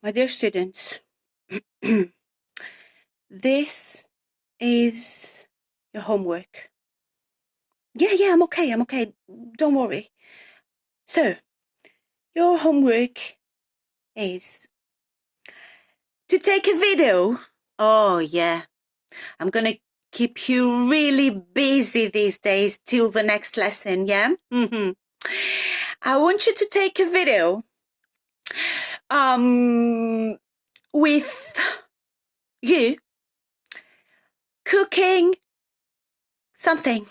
My dear students, this is your homework. Yeah, I'm okay. Don't worry. So, your homework is to take a video. Oh, yeah. I'm gonna keep you really busy these days till the next lesson, yeah? I want you to take a video with you cooking something,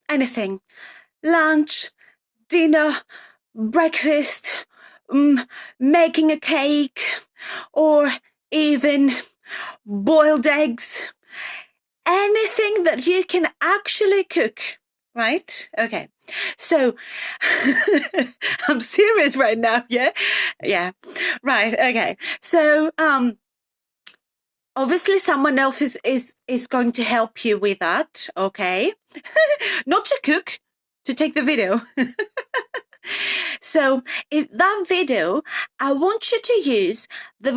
anything, lunch, dinner, breakfast, making a cake, or even boiled eggs, anything that you can actually cook, right? Okay, so I'm serious right now, yeah, right, okay, so obviously someone else is going to help you with that, okay? Not to cook, to take the video. So in that video, I want you to use the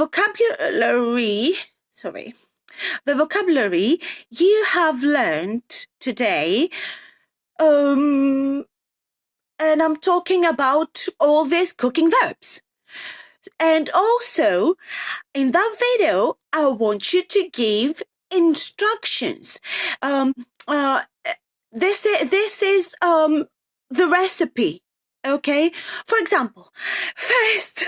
vocabulary you have learned today. And I'm talking about all these cooking verbs. And also, in that video, I want you to give instructions. This is the recipe. Okay, for example, first,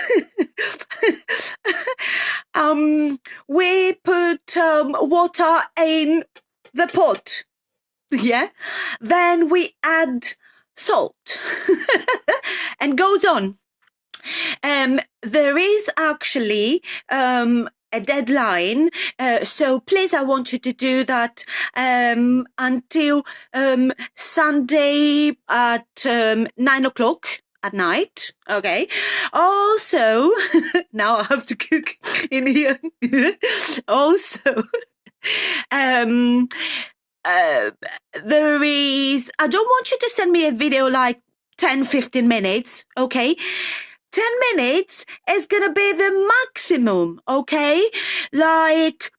we put water in the pot. Yeah, then we add salt, and goes on. There is actually a deadline, so please, I want you to do that until Sunday at 9 o'clock at night. Okay. Also, now I have to cook in here. Also, there is, I don't want you to send me a video like 10-15 minutes, okay? 10 minutes is gonna be the maximum, okay? Like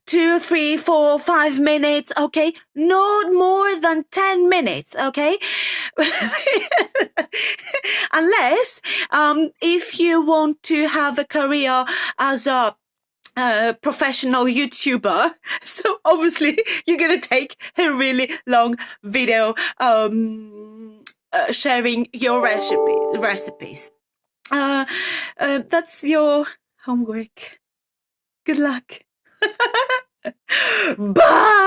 2, 3, 4, 5 minutes, okay? Not more than 10 minutes, okay? Unless if you want to have a career as a professional YouTuber, so obviously you're gonna take a really long video sharing your recipes. That's your homework. Good luck. Bye.